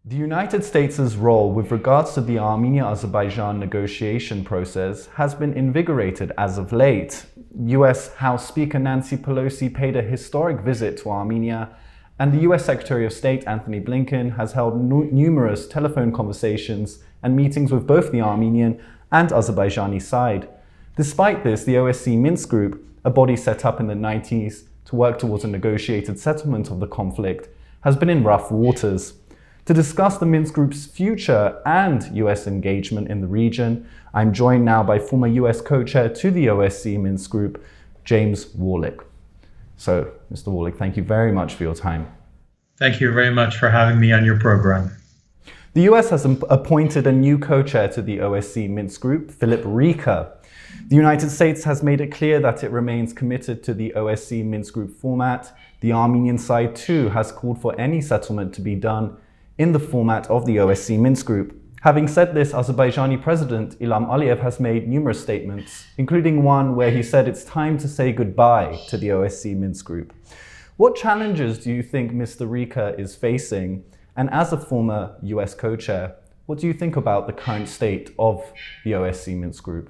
The United States' role with regards to the Armenia-Azerbaijan negotiation process has been invigorated as of late. US House Speaker Nancy Pelosi paid a historic visit to Armenia, and the US Secretary of State Anthony Blinken has held numerous telephone conversations and meetings with both the Armenian and Azerbaijani side. Despite this, the OSCE Minsk Group, a body set up in the 90s to work towards a negotiated settlement of the conflict, has been in rough waters. To discuss the Minsk Group's future and US engagement in the region, I'm joined now by former US co-chair to the OSCE Minsk Group, James Warlick. So, Mr. Warlick, thank you very much for your time. Thank you very much for having me on your program. The US has appointed a new co-chair to the OSCE Minsk Group, Philip Rieker. The United States has made it clear that it remains committed to the OSCE Minsk Group format. The Armenian side too has called for any settlement to be done in the format of the OSCE Minsk Group. Having said this, Azerbaijani President Ilham Aliyev has made numerous statements, including one where he said it's time to say goodbye to the OSCE Minsk Group. What challenges do you think Mr. Rieker is facing? And as a former US co-chair, what do you think about the current state of the OSCE Minsk Group?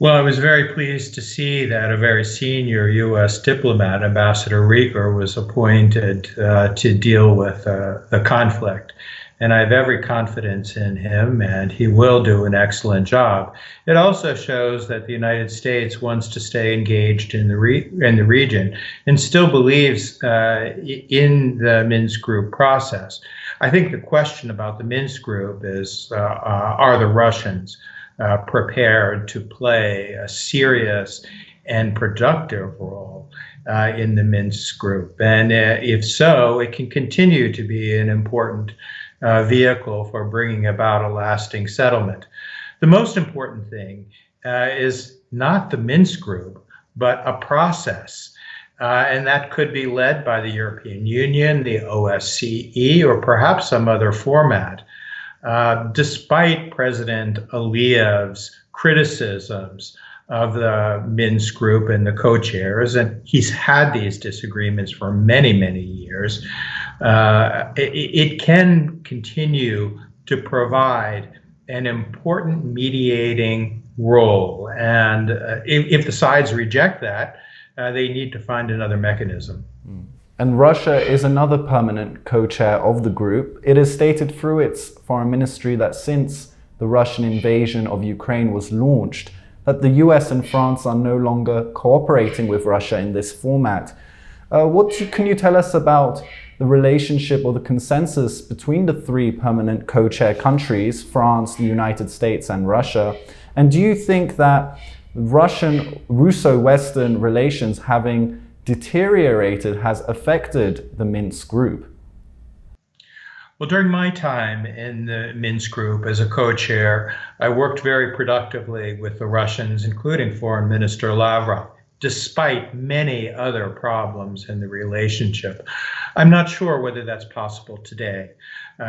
Well, I was very pleased to see that a very senior U.S. diplomat, Ambassador Rieker, was appointed to deal with the conflict. And I have every confidence in him, and he will do an excellent job. It also shows that the United States wants to stay engaged in the region and still believes in the Minsk Group process. I think the question about the Minsk Group is, are the Russians prepared to play a serious and productive role in the Minsk Group? And if so, it can continue to be an important vehicle for bringing about a lasting settlement. The most important thing is not the Minsk Group, but a process. And that could be led by the European Union, the OSCE, or perhaps some other format. Despite President Aliyev's criticisms of the Minsk Group and the co-chairs, and he's had these disagreements for many, many years, it can continue to provide an important mediating role. And if the sides reject that, they need to find another mechanism. And Russia is another permanent co-chair of the group. It is stated through its foreign ministry that since the Russian invasion of Ukraine was launched, that the US and France are no longer cooperating with Russia in this format. Can you tell us about the relationship or the consensus between the three permanent co-chair countries, France, the United States, and Russia? And do you think that Russo-Western relations having deteriorated has affected the Minsk Group? Well, during my time in the Minsk Group as a co-chair, I worked very productively with the Russians, including Foreign Minister Lavrov, despite many other problems in the relationship. I'm not sure whether that's possible today.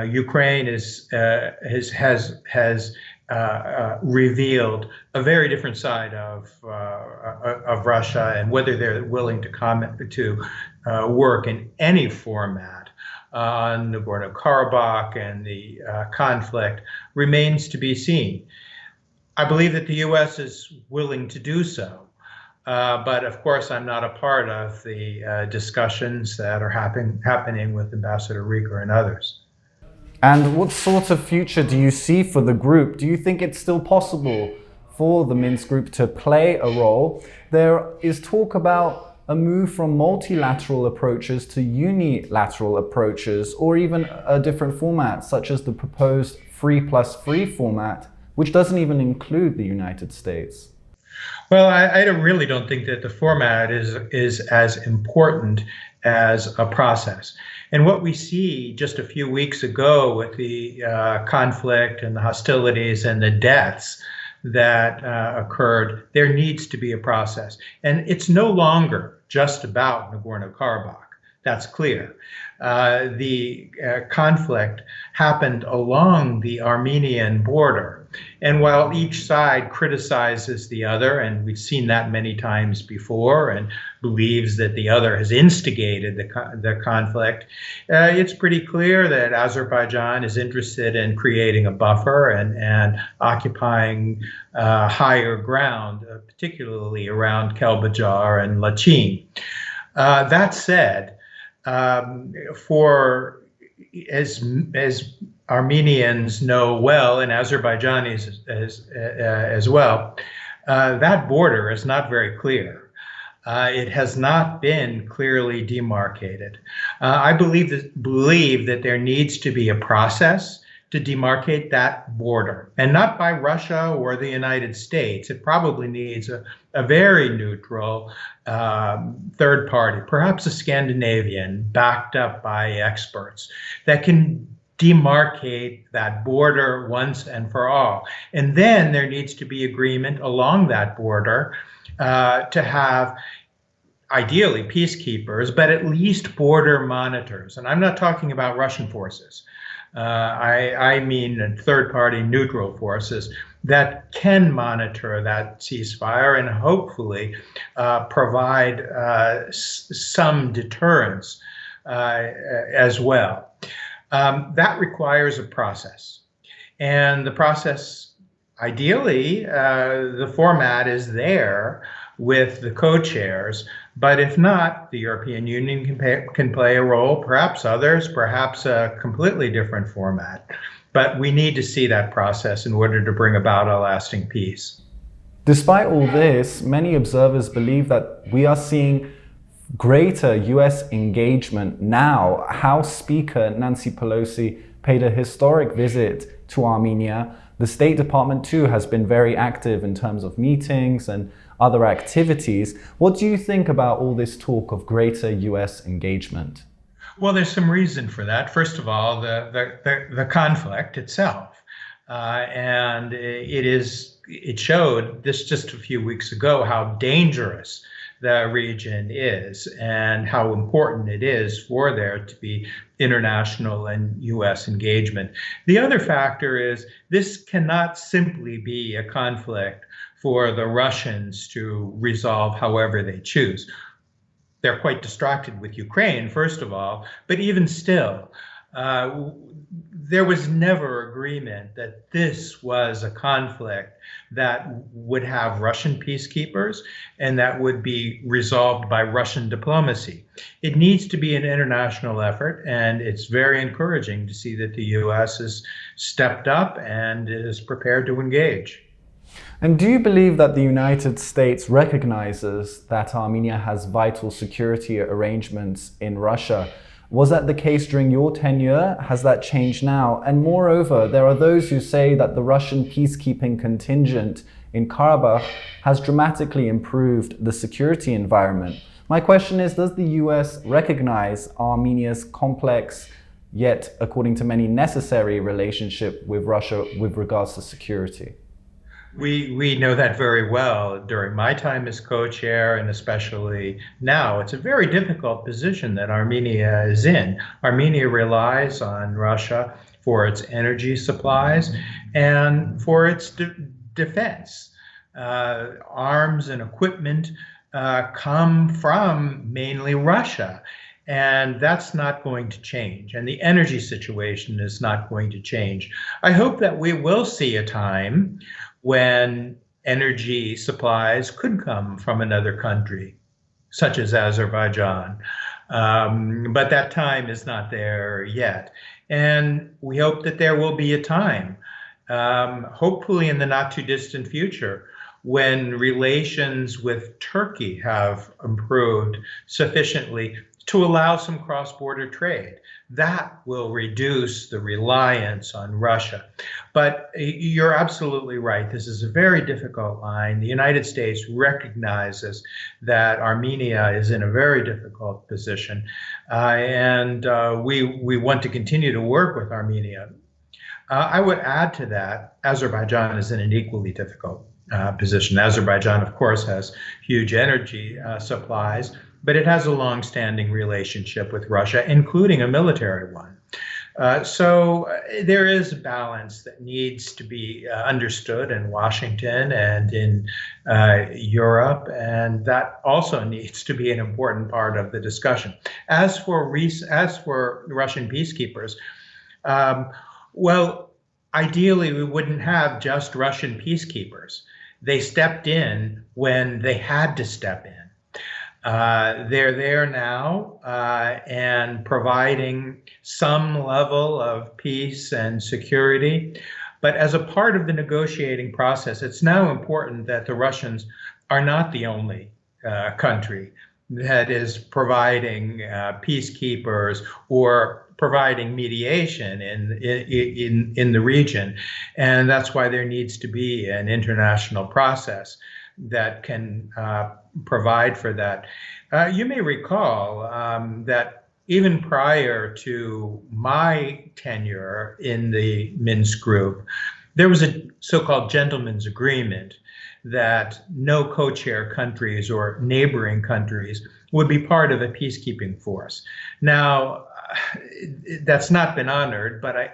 Ukraine has revealed a very different side of Russia, and whether they're willing to work in any format on Nagorno-Karabakh and the conflict remains to be seen. I believe that the U.S. is willing to do so, but of course I'm not a part of the discussions that are happening with Ambassador Rieker and others. And what sort of future do you see for the group? Do you think it's still possible for the Minsk Group to play a role? There is talk about a move from multilateral approaches to unilateral approaches, or even a different format, such as the proposed 3+3 format, which doesn't even include the United States. Well, I really don't think that the format is as important as a process. And what we see just a few weeks ago with the conflict and the hostilities and the deaths that occurred, there needs to be a process. And it's no longer just about Nagorno-Karabakh. That's clear. The conflict happened along the Armenian border. And while each side criticizes the other, and we've seen that many times before, and believes that the other has instigated the conflict, it's pretty clear that Azerbaijan is interested in creating a buffer and occupying higher ground, particularly around Kelbajar and Lachin. That said, for as Armenians know well, and Azerbaijanis as well, that border is not very clear. It has not been clearly demarcated. I believe that there needs to be a process to demarcate that border, and not by Russia or the United States. It probably needs a very neutral third party, perhaps a Scandinavian, backed up by experts, that can demarcate that border once and for all. And then there needs to be agreement along that border to have ideally peacekeepers, but at least border monitors. And I'm not talking about Russian forces. I mean third-party neutral forces that can monitor that ceasefire and hopefully provide some deterrence as well. That requires a process. And the process, ideally, the format is there with the co-chairs. But if not, the European Union can play a role, perhaps others, perhaps a completely different format. But we need to see that process in order to bring about a lasting peace. Despite all this, many observers believe that we are seeing greater US engagement now. House Speaker Nancy Pelosi paid a historic visit to Armenia. The State Department too has been very active in terms of meetings and other activities. What do you think about all this talk of greater US engagement? Well, there's some reason for that. First of all, the conflict itself. And it showed this just a few weeks ago how dangerous the region is and how important it is for there to be international and US engagement. The other factor is this cannot simply be a conflict for the Russians to resolve however they choose. They're quite distracted with Ukraine, first of all, but even still, there was never agreement that this was a conflict that would have Russian peacekeepers and that would be resolved by Russian diplomacy. It needs to be an international effort, and it's very encouraging to see that the US has stepped up and is prepared to engage. And do you believe that the United States recognizes that Armenia has vital security arrangements in Russia? Was that the case during your tenure? Has that changed now? And moreover, there are those who say that the Russian peacekeeping contingent in Karabakh has dramatically improved the security environment. My question is, does the US recognize Armenia's complex, yet according to many necessary relationship with Russia with regards to security? We know that very well during my time as co-chair, and especially now. It's a very difficult position that Armenia is in. Armenia relies on Russia for its energy supplies and for its defense. Arms and equipment come from mainly Russia. And that's not going to change. And the energy situation is not going to change. I hope that we will see a time when energy supplies could come from another country, such as Azerbaijan. But that time is not there yet. And we hope that there will be a time, hopefully in the not too distant future, when relations with Turkey have improved sufficiently to allow some cross-border trade. That will reduce the reliance on Russia. But you're absolutely right. This is a very difficult line. The United States recognizes that Armenia is in a very difficult position, and we want to continue to work with Armenia. I would add to that, Azerbaijan is in an equally difficult position. Azerbaijan, of course, has huge energy supplies, but it has a long-standing relationship with Russia, including a military one. There is a balance that needs to be understood in Washington and in Europe, and that also needs to be an important part of the discussion. As for Russian peacekeepers, well, ideally we wouldn't have just Russian peacekeepers. They stepped in when they had to step in. They're there now and providing some level of peace and security. But as a part of the negotiating process, it's now important that the Russians are not the only country that is providing peacekeepers or providing mediation in the region. And that's why there needs to be an international process that can provide for that. You may recall that even prior to my tenure in the Minsk Group, there was a so-called gentleman's agreement that no co-chair countries or neighboring countries would be part of a peacekeeping force. Now, that's not been honored, but I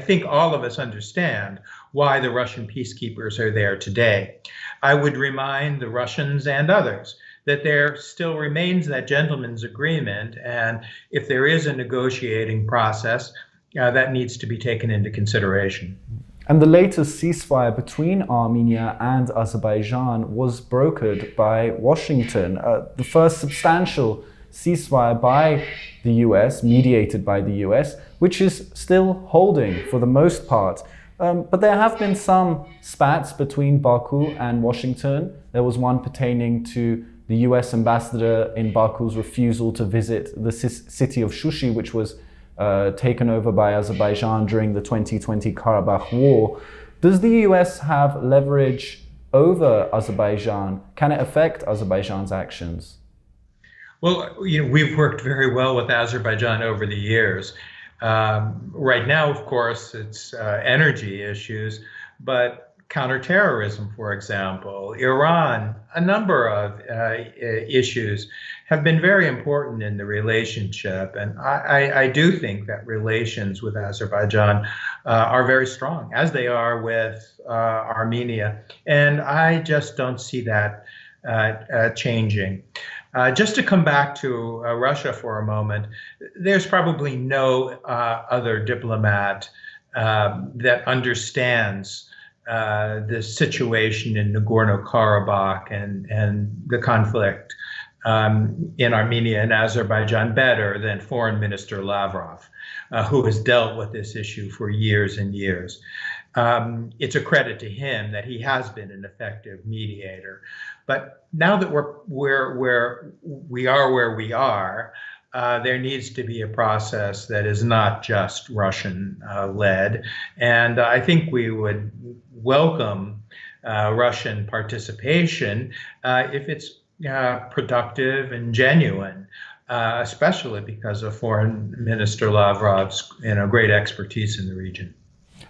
think all of us understand why the Russian peacekeepers are there today. I would remind the Russians and others that there still remains that gentleman's agreement, and if there is a negotiating process, that needs to be taken into consideration. And the latest ceasefire between Armenia and Azerbaijan was brokered by Washington. The first substantial ceasefire by the US, mediated by the US, which is still holding for the most part. But there have been some spats between Baku and Washington. There was one pertaining to the US ambassador in Baku's refusal to visit the city of Shushi, which was taken over by Azerbaijan during the 2020 Karabakh war. Does the US have leverage over Azerbaijan? Can it affect Azerbaijan's actions? Well, we've worked very well with Azerbaijan over the years. Right now, of course, it's energy issues, but counterterrorism, for example, Iran, a number of issues have been very important in the relationship. And I do think that relations with Azerbaijan are very strong, as they are with Armenia. And I just don't see that changing. Just to come back to Russia for a moment, there's probably no other diplomat that understands the situation in Nagorno-Karabakh and the conflict in Armenia and Azerbaijan better than Foreign Minister Lavrov, who has dealt with this issue for years and years. It's a credit to him that he has been an effective mediator. But now that we are where we are, there needs to be a process that is not just Russian led. And I think we would welcome Russian participation if it's productive and genuine, especially because of Foreign Minister Lavrov's great expertise in the region.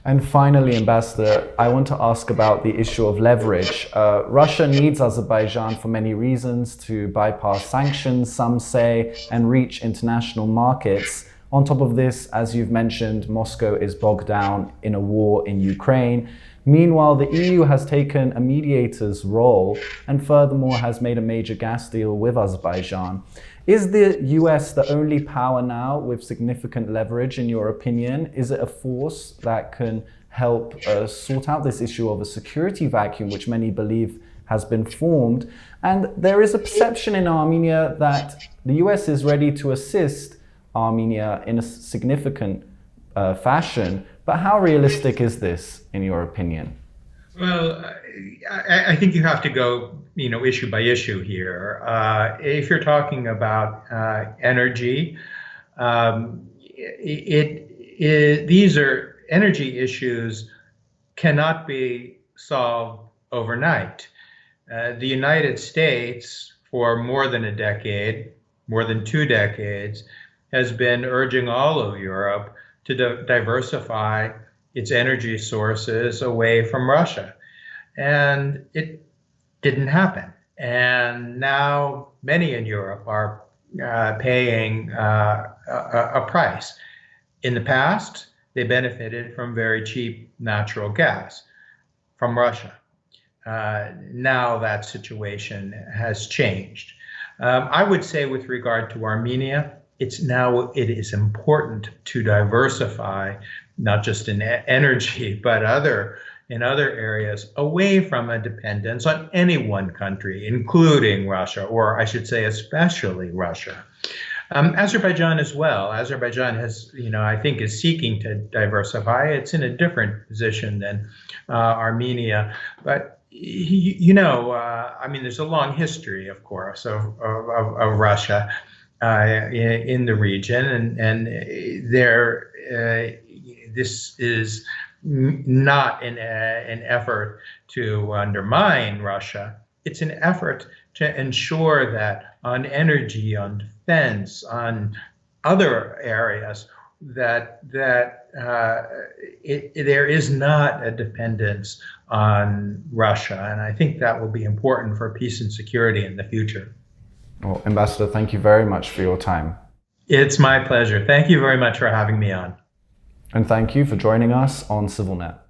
And finally, Ambassador, I want to ask about the issue of leverage. Russia needs Azerbaijan for many reasons to bypass sanctions, some say, and reach international markets. On top of this, as you've mentioned, Moscow is bogged down in a war in Ukraine. Meanwhile, the EU has taken a mediator's role and furthermore has made a major gas deal with Azerbaijan. Is the US the only power now with significant leverage, in your opinion? Is it a force that can help sort out this issue of a security vacuum, which many believe has been formed? And there is a perception in Armenia that the US is ready to assist Armenia in a significant fashion. But how realistic is this, in your opinion? Well, I think you have to go, issue by issue here. If you're talking about energy, these are energy issues cannot be solved overnight. The United States, for more than a decade, more than 2 decades, has been urging all of Europe to diversify its energy sources away from Russia. And it didn't happen. And now many in Europe are paying a price. In the past, they benefited from very cheap natural gas from Russia. Now that situation has changed. I would say with regard to Armenia, it is important to diversify, not just in energy, but in other areas, away from a dependence on any one country, including Russia, or I should say especially Russia. Azerbaijan as well. Azerbaijan has, I think is seeking to diversify. It's in a different position than Armenia, but there's a long history, of course, of Russia in the region, and this is not an effort to undermine Russia. It's an effort to ensure that on energy, on defense, on other areas, that there is not a dependence on Russia. And I think that will be important for peace and security in the future. Well, Ambassador, thank you very much for your time. It's my pleasure. Thank you very much for having me on. And thank you for joining us on CivilNet.